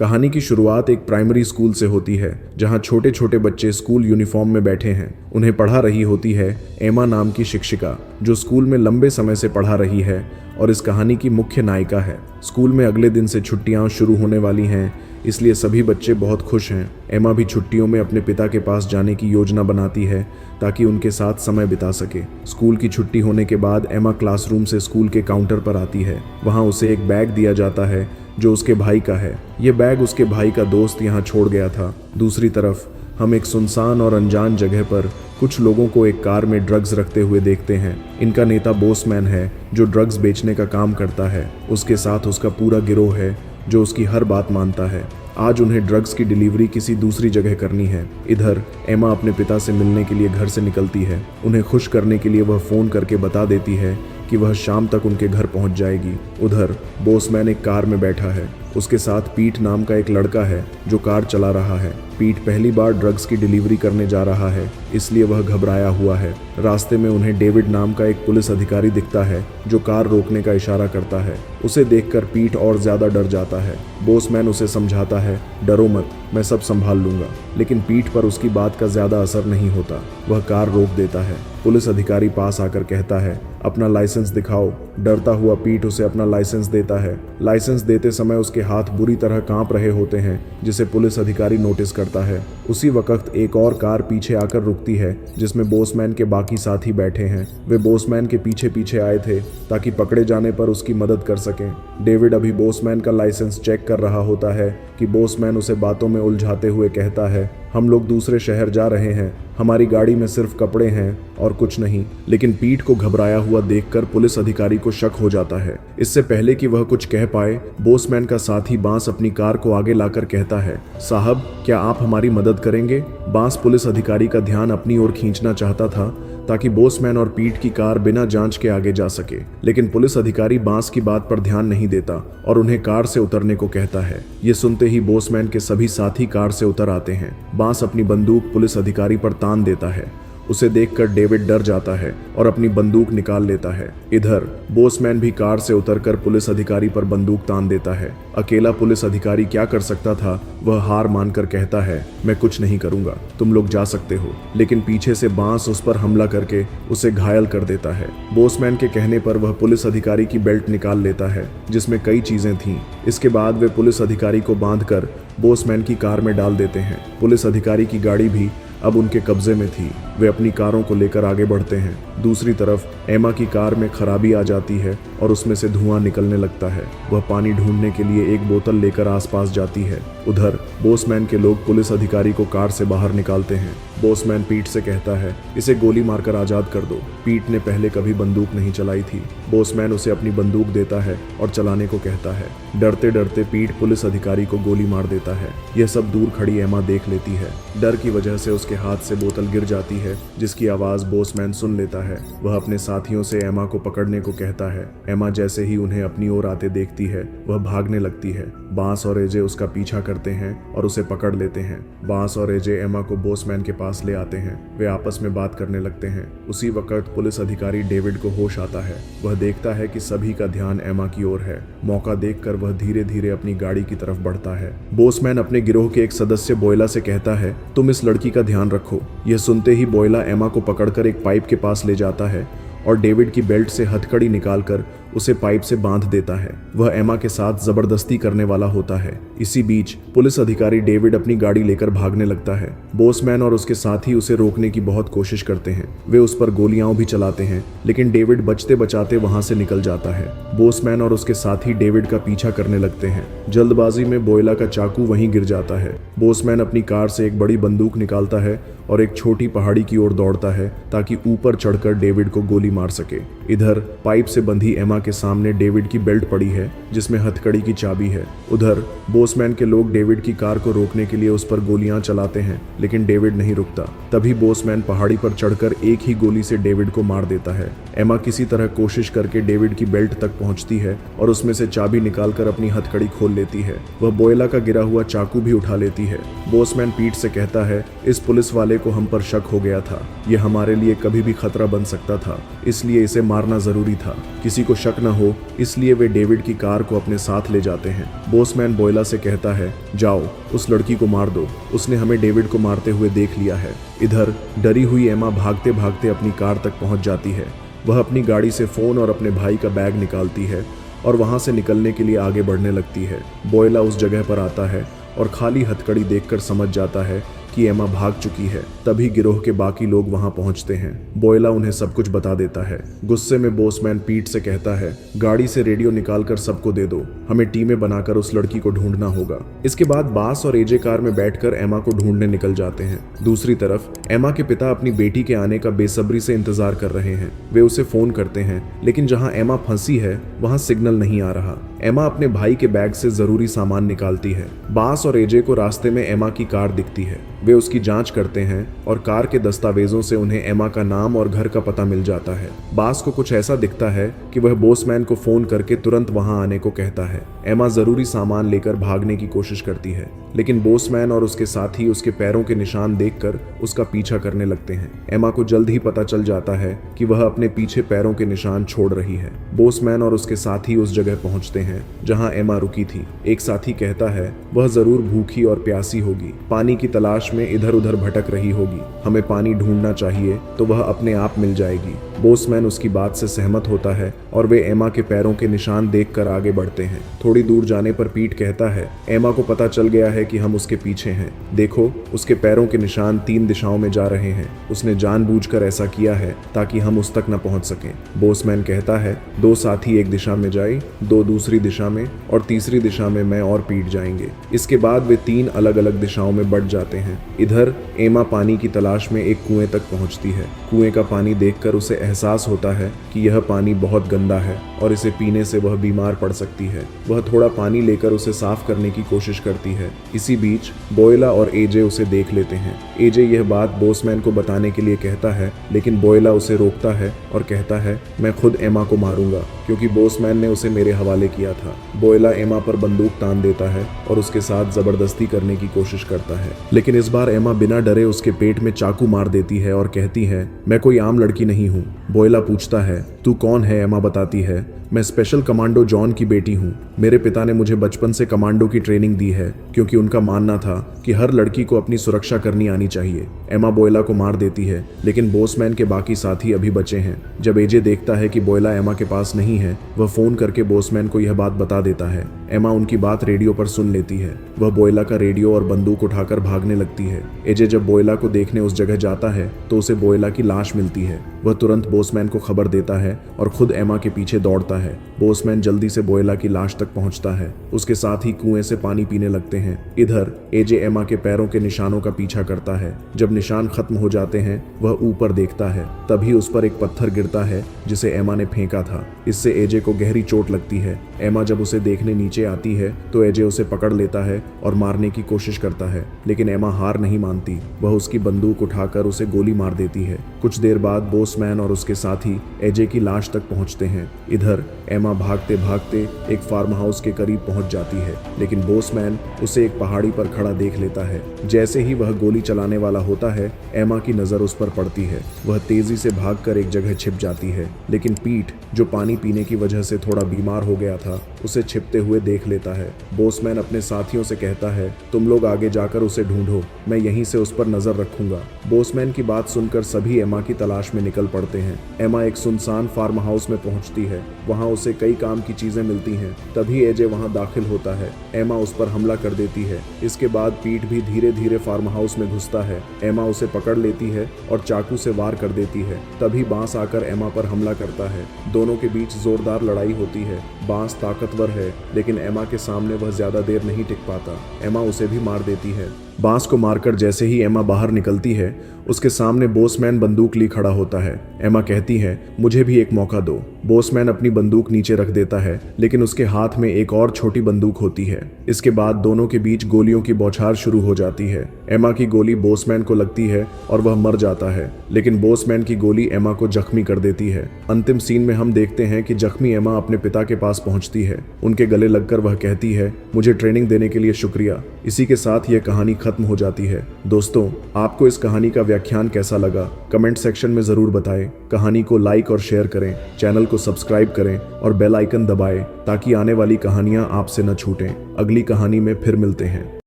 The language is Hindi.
कहानी की शुरुआत एक प्राइमरी स्कूल से होती है जहां छोटे छोटे बच्चे स्कूल यूनिफॉर्म में बैठे हैं। उन्हें पढ़ा रही होती है एमा नाम की शिक्षिका, जो स्कूल में लंबे समय से पढ़ा रही है और इस कहानी की मुख्य नायिका है। स्कूल में अगले दिन से छुट्टियां शुरू होने वाली हैं, इसलिए सभी बच्चे बहुत खुश हैं। एमा भी छुट्टियों में अपने पिता के पास जाने की योजना बनाती है ताकि उनके साथ समय बिता सके। स्कूल की छुट्टी होने के बाद एमा क्लासरूम से स्कूल के काउंटर पर आती है। वहां उसे एक बैग दिया जाता है जो उसके भाई का है। ये बैग उसके भाई का दोस्त यहाँ छोड़ गया था। दूसरी तरफ हम एक सुनसान और अनजान जगह पर कुछ लोगों को एक कार में ड्रग्स रखते हुए देखते हैं। इनका नेता बोसमैन है जो ड्रग्स बेचने का काम करता है। उसके साथ उसका पूरा गिरोह है जो उसकी हर बात मानता है। आज उन्हें ड्रग्स की डिलीवरी किसी दूसरी जगह करनी है। इधर एमा अपने पिता से मिलने के लिए घर से निकलती है। उन्हें खुश करने के लिए वह फ़ोन करके बता देती है कि वह शाम तक उनके घर पहुंच जाएगी। उधर बोसमैन एक कार में बैठा है। उसके साथ पीट नाम का एक लड़का है जो कार चला रहा है। पीट पहली बार ड्रग्स की डिलीवरी करने जा रहा है, इसलिए वह घबराया हुआ है। रास्ते में उन्हें डेविड नाम का एक पुलिस अधिकारी दिखता है जो कार रोकने का इशारा करता है। उसे देखकर पीट और ज्यादा डर जाता है। बोसमैन उसे समझाता है, डरो मत, मैं सब संभाल लूंगा। लेकिन पीट पर उसकी बात का ज्यादा असर नहीं होता। वह कार रोक देता है। पुलिस अधिकारी पास आकर कहता है, अपना लाइसेंस दिखाओ। डरता हुआ पीट उसे अपना लाइसेंस देता है। लाइसेंस देते समय उसके हाथ बुरी तरह कांप रहे होते हैं, जिसे पुलिस अधिकारी नोटिस करता है। उसी वक्त एक और कार पीछे आकर रुकती है जिसमें बोसमैन के बाकी साथी बैठे हैं। वे बोसमैन के पीछे पीछे आए थे ताकि पकड़े जाने पर उसकी मदद कर सकें। डेविड अभी बोसमैन का लाइसेंस चेक कर रहा होता है कि बोसमैन उसे बातों में उलझाते हुए कहता है, हम लोग दूसरे शहर जा रहे हैं, हमारी गाड़ी में सिर्फ कपड़े हैं और कुछ नहीं। लेकिन पीट को घबराया हुआ देखकर पुलिस अधिकारी को शक हो जाता है। इससे पहले कि वह कुछ कह पाए, बोसमैन का साथी बांस अपनी कार को आगे लाकर कहता है, साहब क्या आप हमारी मदद करेंगे? बांस पुलिस अधिकारी का ध्यान अपनी ओर खींचना चाहता था ताकि बोसमैन और पीट की कार बिना जांच के आगे जा सके। लेकिन पुलिस अधिकारी बांस की बात पर ध्यान नहीं देता और उन्हें कार से उतरने को कहता है। ये सुनते ही बोसमैन के सभी साथी कार से उतर आते हैं। बांस अपनी बंदूक पुलिस अधिकारी पर तान देता है। उसे देखकर डेविड डर जाता है और अपनी बंदूक निकाल लेता है। इधर बोसमैन भी कार से उतरकर पुलिस अधिकारी पर बंदूक तान देता है। अकेला पुलिस अधिकारी क्या कर सकता था? वह हार मानकर कहता है, मैं कुछ नहीं करूंगा, तुम लोग जा सकते हो। लेकिन पीछे से बांस उस पर हमला करके उसे घायल कर देता है। बोसमैन के कहने पर वह पुलिस अधिकारी की बेल्ट निकाल लेता है जिसमें कई चीजें थीं। इसके बाद वे पुलिस अधिकारी को बांधकर बोसमैन की कार में डाल देते हैं। पुलिस अधिकारी की गाड़ी भी अब उनके कब्जे में थी। वे अपनी कारों को लेकर आगे बढ़ते हैं। दूसरी तरफ एमा की कार में खराबी आ जाती है और उसमें से धुआं निकलने लगता है। वह पानी ढूंढने के लिए एक बोतल लेकर आसपास जाती है। उधर बोसमैन के लोग पुलिस अधिकारी को कार से बाहर निकालते हैं। बोसमैन पीट से कहता है, इसे गोली मारकर आजाद कर दो। पीट ने पहले कभी बंदूक नहीं चलाई थी। बोसमैन उसे अपनी बंदूक देता है और चलाने को कहता है। डरते डरते पीट पुलिस अधिकारी को गोली मार देता है। यह सब दूर खड़ी एमा देख लेती है। डर की वजह से उसके हाथ से बोतल गिर जाती है, जिसकी आवाज बोसमैन सुन लेता है। वह अपने साथियों से एमा को पकड़ने को कहता है। एमा जैसे ही उन्हें अपनी ओर आते देखती है, वह भागने लगती है। बांस और एजे उसका पीछा करते हैं और उसे पकड़ लेते हैं। बांस और एजे एमा को बोसमैन के पास ले आते हैं। वे आपस में बात करने लगते हैं। उसी वक्त पुलिस अधिकारी डेविड को होश आता है। वह देखता है कि सभी का ध्यान एमा की ओर है। मौका देखकर वह धीरे धीरे अपनी गाड़ी की तरफ बढ़ता है। बोसमैन अपने गिरोह के एक सदस्य बोयला से कहता है, तुम इस लड़की का ध्यान रखो। यह सुनते ही बोयला एमा को पकड़कर एक पाइप के पास ले जाता है और डेविड की बेल्ट से हथकड़ी निकालकर उसे पाइप से बांध देता है। वह एमा के साथ जबरदस्ती करने वाला होता है। इसी बीच पुलिस अधिकारी डेविड अपनी गाड़ी लेकर भागने लगता है। बोसमैन और उसके साथी उसे रोकने की बहुत कोशिश करते हैं। वे उस पर गोलियां भी चलाते हैं, लेकिन डेविड बचते बचाते वहां से निकल जाता है। बोसमैन और उसके साथी डेविड का पीछा करने लगते हैं। जल्दबाजी में बोयला का चाकू वहीं गिर जाता है। बोसमैन अपनी कार से एक बड़ी बंदूक निकालता है और एक छोटी पहाड़ी की ओर दौड़ता है ताकि ऊपर चढ़कर डेविड को गोली मार सके। इधर पाइप से बंधी एमा के सामने डेविड की बेल्ट पड़ी है जिसमें हथकड़ी की चाबी है। उधर बोसमैन के लोग डेविड की कार को रोकने के लिए उस पर गोलियां चलाते हैं, लेकिन डेविड नहीं रुकता। तभी बोसमैन पहाड़ी पर चढ़कर एक ही गोली से डेविड को मार देता है। एमा किसी तरह कोशिश करके डेविड की बेल्ट तक पहुंचती है और उसमें से चाबी निकालकर अपनी हथकड़ी खोल लेती है। वह बोयला का गिरा हुआ चाकू भी उठा लेती है। बोसमैन पीट से कहता है, इस पुलिस वाले को हम पर शक हो गया था। यह हमारे लिए कभी भी खतरा बन सकता था, इसलिए इसे मार मारना जरूरी था, किसी को शक न हो, इसलिए वे डेविड की कार को अपने साथ ले जाते हैं। बोसमैन बोयला से कहता है, जाओ उस लड़की को मार दो, उसने हमें डेविड को मारते हुए देख लिया है। इधर डरी हुई एमा भागते भागते अपनी कार तक पहुंच जाती है। वह अपनी गाड़ी से फोन और अपने भाई का बैग निकालती है और वहां से निकलने के लिए आगे बढ़ने लगती है। बोयला उस जगह पर आता है और खाली हथकड़ी देखकर समझ जाता है कि एमा भाग चुकी है। तभी गिरोह के बाकी लोग वहां पहुंचते हैं। बोयला उन्हें सब कुछ बता देता है। गुस्से में बोसमैन पीट से कहता है, गाड़ी से रेडियो निकालकर सबको दे दो, हमें टीमें बनाकर उस लड़की को ढूंढना होगा। इसके बाद बास और एजे कार में बैठकर एमा को ढूंढने निकल जाते हैं। दूसरी तरफ एमा के पिता अपनी बेटी के आने का बेसब्री से इंतजार कर रहे हैं। वे उसे फोन करते हैं, लेकिन जहां एमा फंसी है वहां सिग्नल नहीं आ रहा। एमा अपने भाई के बैग से जरूरी सामान निकालती है। बास और एजे को रास्ते में एमा की कार दिखती है। वे उसकी जांच करते हैं और कार के दस्तावेजों से उन्हें एमा का नाम और घर का पता मिल जाता है। बास को कुछ ऐसा दिखता है कि वह बोसमैन को फोन करके तुरंत वहां आने को कहता है। एमा जरूरी सामान लेकर भागने की कोशिश करती है, लेकिन बोसमैन और उसके साथी उसके पैरों के निशान देखकर उसका पीछा करने लगते हैं। एमा को जल्द ही पता चल जाता है कि वह अपने पीछे पैरों के निशान छोड़ रही है। बोसमैन और उसके साथी उस जगह पहुंचते हैं जहां एमा रुकी थी। एक साथी कहता है, वह जरूर भूखी और प्यासी होगी, पानी की तलाश में इधर उधर भटक रही होगी, हमें पानी ढूंढना चाहिए तो वह अपने आप मिल जाएगी। बोसमैन उसकी बात से सहमत होता है और वे एमा के पैरों के निशान देखकर आगे बढ़ते हैं। थोड़ी दूर जाने पर पीट कहता है, एमा को पता चल गया है कि हम उसके पीछे हैं, देखो उसके पैरों के निशान 3 दिशाओं में जा रहे हैं, उसने जानबूझकर ऐसा किया है ताकि हम उस तक न पहुंच सकें। बोसमैन कहता है, 2 साथी एक दिशा में जाए, 2 दूसरी दिशा में और तीसरी दिशा में मैं और पीट जाएंगे। इसके बाद वे 3 अलग अलग दिशाओं में बढ़ जाते हैं। इधर एमा पानी की तलाश में एक कुएं तक पहुंचती है। कुएं का पानी देखकर उसे एहसास होता है कि यह पानी बहुत गंदा है और इसे पीने से वह बीमार पड़ सकती है। वह थोड़ा पानी लेकर उसे साफ करने की कोशिश करती है। इसी बीच बोयला और एजे उसे देख लेते हैं। एजे यह बात बोसमैन को बताने के लिए कहता है, लेकिन बोयला उसे रोकता है और कहता है, मैं खुद एमा को मारूंगा क्योंकि बोसमैन ने उसे मेरे हवाले किया था। बोयला एमा पर बंदूक तान देता है और उसके साथ जबरदस्ती करने की कोशिश करता है, लेकिन इस बार एमा बिना डरे उसके पेट में चाकू मार देती है और कहती है, मैं कोई आम लड़की नहीं हूँ। बोयला पूछता है, तू कौन है? एमा बताती है, मैं स्पेशल कमांडो जॉन की बेटी हूँ। मेरे पिता ने मुझे बचपन से कमांडो की ट्रेनिंग दी है क्योंकि उनका मानना था कि हर लड़की को अपनी सुरक्षा करनी आनी चाहिए। एमा बोयला को मार देती है, लेकिन बोसमैन के बाकी साथी अभी बचे हैं। जब एजे देखता है कि बोयला एमा के पास नहीं है, वह फोन करके बोसमैन को यह बात बता देता है। एमा उनकी बात रेडियो पर सुन लेती है। वह बोयला का रेडियो और बंदूक उठाकर भागने लगती है। एजे जब बोयला को देखने उस जगह जाता है तो उसे बोयला की लाश मिलती है। वह तुरंत बोसमैन को खबर देता है और खुद एमा के पीछे दौड़ता है। बोसमैन जल्दी से बोयला की लाश तक पहुंचता है। उसके साथ ही कुएं से पानी पीने लगते हैं। इधर एजे एमा के पैरों के निशानों का पीछा करता है। जब निशान खत्म हो जाते हैं वह ऊपर देखता है, तभी उस पर एक पत्थर गिरता है जिसे एमा ने फेंका था। इससे एजे को गहरी चोट लगती है। एमा जब उसे देखने नीचे आती है तो एजे उसे पकड़ लेता है और मारने की कोशिश करता है, लेकिन एमा हार नहीं मानती। वह उसकी बंदूक उठाकर उसे गोली मार देती है। कुछ देर बाद बोसमैन और उसके साथी एजे की लाश तक पहुंचते हैं। इधर एमा भागते भागते एक फार्म हाउस के करीब पहुंच जाती है, लेकिन बोसमैन उसे एक पहाड़ी पर खड़ा देख लेता है। जैसे ही वह गोली चलाने वाला होता है, एमा की नजर उस पर पड़ती है। वह तेजी से भागकर एक जगह छिप जाती है, लेकिन पीट, जो पानी पीने की वजह से थोड़ा बीमार हो गया था, उसे छिपते हुए देख लेता है। बोसमैन अपने साथियों से कहता है, तुम लोग आगे जाकर उसे ढूंढो, मैं यहीं से उस पर नजर रखूंगा। बोसमैन की बात सुनकर सभी एमा की तलाश में निकल पड़ते हैं। एमा एक सुनसान फार्म हाउस में पहुंचती है। वहां उसे कई काम की चीजें मिलती हैं। तभी एजे वहां दाखिल होता है। एमा उस पर हमला कर देती है। इसके बाद पीट भी धीरे धीरे फार्म हाउस में घुसता है। एमा उसे पकड़ लेती है और चाकू से वार कर देती है। तभी बांस आकर एमा पर हमला करता है। दोनों के बीच जोरदार लड़ाई होती है। बांस ताकतवर है, लेकिन एमा के सामने वह ज्यादा देर नहीं टिक पाता। एमा उसे भी मार देती है। बांस को मारकर जैसे ही एमा बाहर निकलती है, उसके सामने बोसमैन बंदूक ली खड़ा होता है। एमा कहती है, मुझे भी एक मौका दो। बोसमैन अपनी बंदूक नीचे रख देता है, लेकिन उसके हाथ में एक और छोटी बंदूक होती है। इसके बाद दोनों के बीच गोलियों की बौछार शुरू हो जाती है। एमा की गोली बोसमैन को लगती है और वह मर जाता है, लेकिन बोसमैन की गोली एमा को जख्मी कर देती है। अंतिम सीन में हम देखते हैं कि जख्मी एमा अपने पिता के पास पहुंचती है। उनके गले लगकर वह कहती है, मुझे ट्रेनिंग देने के लिए शुक्रिया। इसी के साथ यह कहानी खत्म हो जाती है। दोस्तों, आपको इस कहानी का व्याख्यान कैसा लगा कमेंट सेक्शन में जरूर बताएं। कहानी को लाइक और शेयर करें, चैनल को सब्सक्राइब करें और बेल आइकन दबाएं ताकि आने वाली कहानियां आपसे न छूटें। अगली कहानी में फिर मिलते हैं।